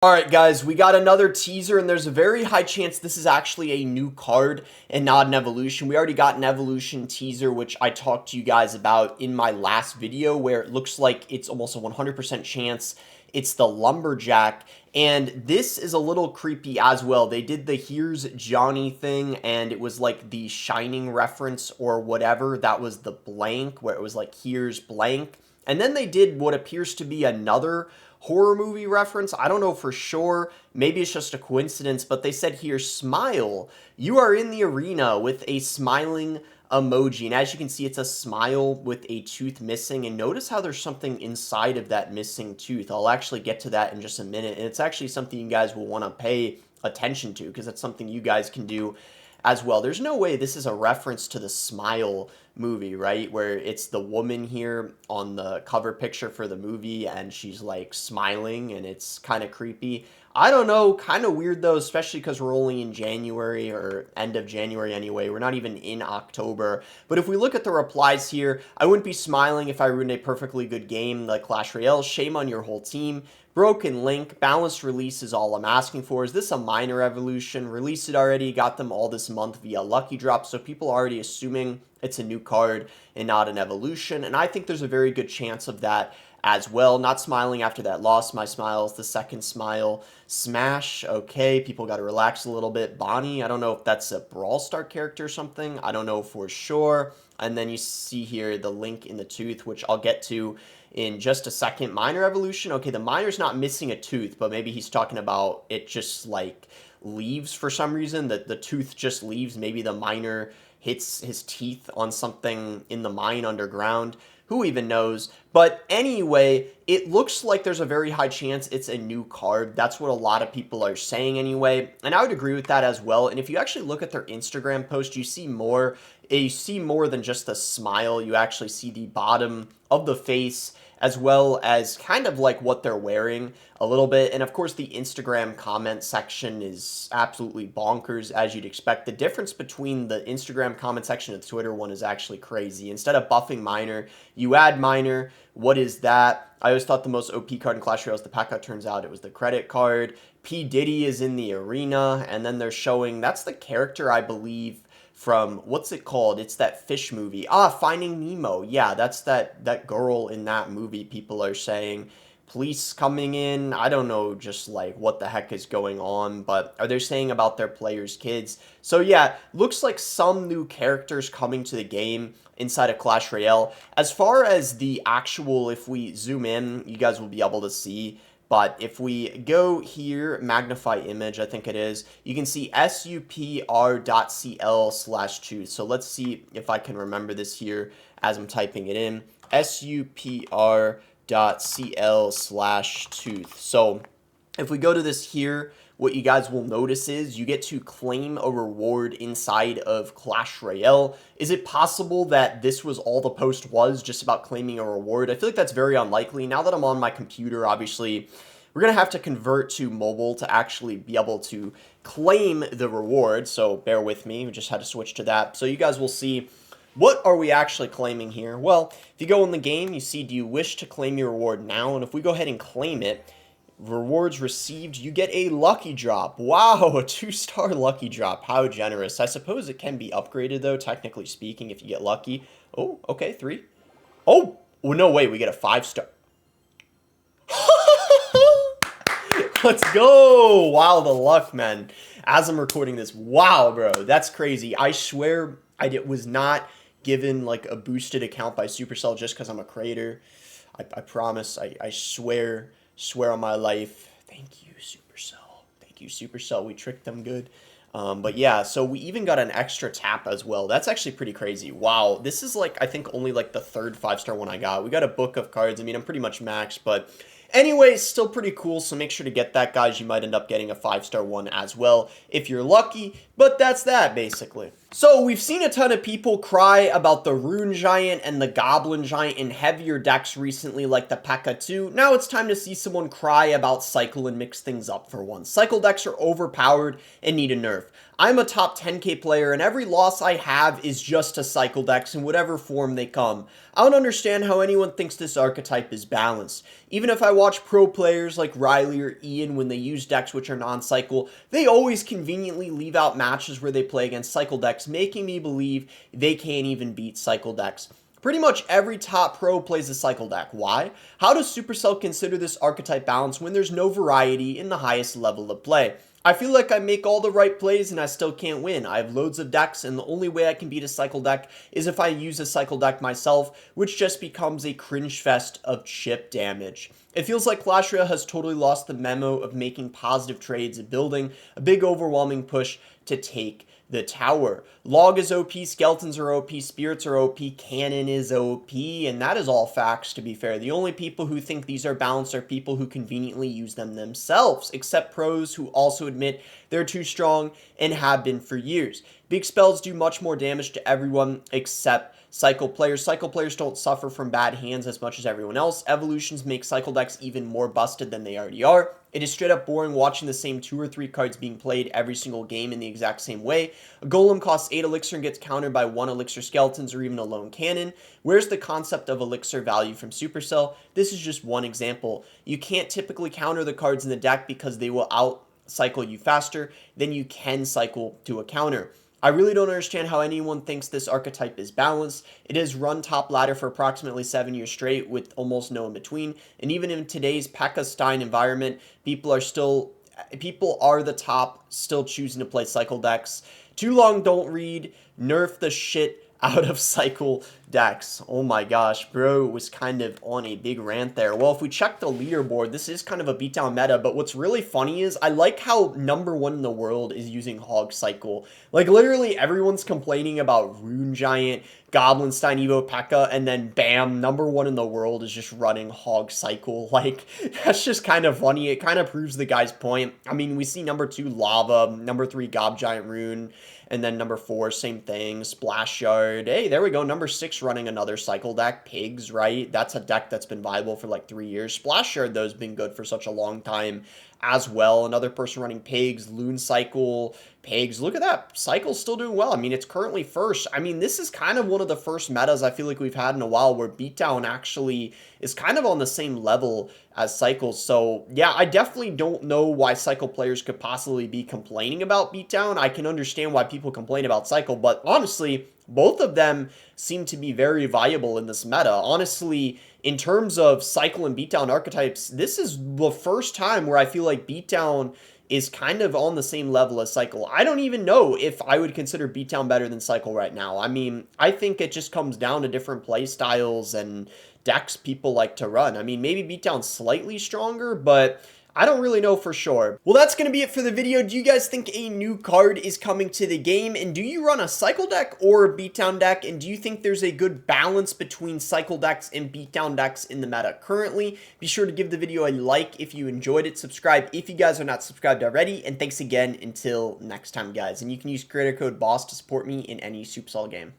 Alright guys, we got another teaser and there's a very high chance this is actually a new card and not an evolution. We already got an evolution teaser which I talked to you guys about in my last video where it looks like it's almost a 100% chance it's the Lumberjack, and this is a little creepy as well. They did the Here's Johnny thing and it was like the Shining reference or whatever. That was the blank where it was like here's blank. And then they did what appears to be another horror movie reference. I don't know for sure. Maybe it's just a coincidence, but they said here, smile. You are in the arena with a smiling emoji. And as you can see, it's a smile with a tooth missing. And notice how there's something inside of that missing tooth. I'll actually get to that in just a minute. And it's actually something you guys will want to pay attention to because it's something you guys can do as well. There's no way this is a reference to the Smile movie, right? Where it's the woman here on the cover picture for the movie and she's like smiling and it's kind of creepy. I don't know, kind of weird though, especially because we're only in January or end of January anyway. We're not even in October. But if we look at the replies here, I wouldn't be smiling if I ruined a perfectly good game like Clash Royale. Shame on your whole team. Broken link, balanced release is all I'm asking for. Is this a minor evolution? Released it already, got them all this month via Lucky Drop, so people are already assuming it's a new card and not an evolution, and I think there's a very good chance of that as well. Not smiling after that loss. My smile is the second smile. Smash, okay, people got to relax a little bit. Bonnie, I don't know if that's a Brawl Star character or something. I don't know for sure. And then you see here the link in the tooth, which I'll get to in just a second. Minor evolution, okay, the minor's not missing a tooth, but maybe he's talking about it just like leaves for some reason, that the tooth just leaves. Maybe the minor hits his teeth on something in the mine underground. Who even knows? But anyway, it looks like there's a very high chance it's a new card. That's what a lot of people are saying anyway. And I would agree with that as well. And if you actually look at their Instagram post, you see more. You see more than just the smile. You actually see the bottom of the face as well as kind of like what they're wearing a little bit. And of course, the Instagram comment section is absolutely bonkers, as you'd expect. The difference between the Instagram comment section and the Twitter one is actually crazy. Instead of buffing Minor, you add Minor. What is that? I always thought the most OP card in Clash Royale was the pack out. Turns out it was the credit card. P. Diddy is in the arena, and then they're showing, that's the character, I believe, from, what's it called? It's that fish movie. Finding Nemo. Yeah, that's that girl in that movie, people are saying. Police coming in. I don't know just like what the heck is going on, but are they saying about their players' kids? So yeah, looks like some new characters coming to the game inside of Clash Royale. As far as the actual, if we zoom in, you guys will be able to see. But if we go here, magnify image, I think it is, you can see supr.cl/tooth. So let's see if I can remember this here as I'm typing it in. supr.cl/tooth. So if we go to this here, what you guys will notice is you get to claim a reward inside of Clash Royale. Is it possible that this was all the post was, just about claiming a reward? I feel like that's very unlikely. Now that I'm on my computer, obviously, we're going to have to convert to mobile to actually be able to claim the reward. So bear with me. We just had to switch to that. So you guys will see, what are we actually claiming here? Well, if you go in the game, you see, do you wish to claim your reward now? And if we go ahead and claim it, rewards received, you get a lucky drop. Wow, a 2-star lucky drop. How generous. I suppose it can be upgraded though, technically speaking, if you get lucky. Oh, okay, 3. Oh, well, no, wait, we get a 5-star. Let's go. Wow, the luck, man. As I'm recording this, wow, bro, that's crazy. I swear I was not given like a boosted account by Supercell just because I'm a creator. I promise. I swear on my life. Thank you, Supercell. Thank you, Supercell. We tricked them good. But yeah, so we even got an extra tap as well. That's actually pretty crazy. Wow, this is like, I think only like the third 5-star one I got. We got a book of cards. I mean, I'm pretty much maxed, but anyway, still pretty cool. So make sure to get that, guys. You might end up getting a 5-star one as well if you're lucky. But that's that, basically. So we've seen a ton of people cry about the Rune Giant and the Goblin Giant in heavier decks recently, like the P.E.K.K.A 2. Now it's time to see someone cry about Cycle and mix things up for once. Cycle decks are overpowered and need a nerf. I'm a top 10k player, and every loss I have is just to Cycle decks in whatever form they come. I don't understand how anyone thinks this archetype is balanced. Even if I watch pro players like Riley or Ian when they use decks which are non-cycle, they always conveniently leave out matches where they play against cycle decks, making me believe they can't even beat cycle decks. Pretty much every top pro plays a cycle deck. Why? How does Supercell consider this archetype balanced when there's no variety in the highest level of play? I feel like I make all the right plays and I still can't win. I have loads of decks, and the only way I can beat a cycle deck is if I use a cycle deck myself, which just becomes a cringe fest of chip damage. It feels like Clash Royale has totally lost the memo of making positive trades and building a big overwhelming push to take the tower. Log is OP, skeletons are OP, spirits are OP, cannon is OP, and that is all facts, to be fair. The only people who think these are balanced are people who conveniently use them themselves, except pros who also admit they're too strong and have been for years. Big spells do much more damage to everyone except cycle players. Cycle players don't suffer from bad hands as much as everyone else. Evolutions make cycle decks even more busted than they already are. It is straight up boring watching the same 2 or 3 cards being played every single game in the exact same way. A golem costs 8 elixir and gets countered by 1 elixir skeletons or even a lone cannon. Where's the concept of elixir value from Supercell? This is just one example. You can't typically counter the cards in the deck because they will out cycle you faster than you can cycle to a counter. I really don't understand how anyone thinks this archetype is balanced. It has run top ladder for approximately 7 years straight with almost no in between. And even in today's P.E.K.K.A Stein environment, people are the top still choosing to play cycle decks. Too long, don't read. Nerf the shit out of cycle decks. Oh my gosh, bro was kind of on a big rant there. Well, if we check the leaderboard, this is kind of a beatdown meta, but what's really funny is I like how #1 in the world is using Hog Cycle. Like, literally everyone's complaining about Rune Giant, Goblin Stein, Evo P.E.K.K.A, and then bam, #1 in the world is just running Hog Cycle. Like, that's just kind of funny. It kind of proves the guy's point. I mean, we see #2 Lava, #3 Gob Giant Rune, and then #4, same thing, Splash Yard. Hey, there we go, #6 running another cycle deck, Pigs, right? That's a deck that's been viable for like 3 years. Splash Yard, though, has been good for such a long time as well. Another person running Pigs, Loon Cycle, Pigs. Look at that. Cycle's still doing well. I mean, it's currently first. I mean, this is kind of one of the first metas I feel like we've had in a while where Beatdown actually is kind of on the same level as Cycles. So, yeah, I definitely don't know why Cycle players could possibly be complaining about Beatdown. I can understand why people complain about Cycle, but honestly, both of them seem to be very viable in this meta. Honestly, in terms of cycle and beatdown archetypes, this is the first time where I feel like beatdown is kind of on the same level as cycle. I don't even know if I would consider beatdown better than cycle right now. I mean, I think it just comes down to different play styles and decks people like to run. I mean, maybe beatdown's slightly stronger, but I don't really know for sure. Well, that's going to be it for the video. Do you guys think a new card is coming to the game? And do you run a cycle deck or a beatdown deck? And do you think there's a good balance between cycle decks and beatdown decks in the meta currently? Be sure to give the video a like if you enjoyed it. Subscribe if you guys are not subscribed already. And thanks again until next time, guys. And you can use creator code BOSS to support me in any Supercell game.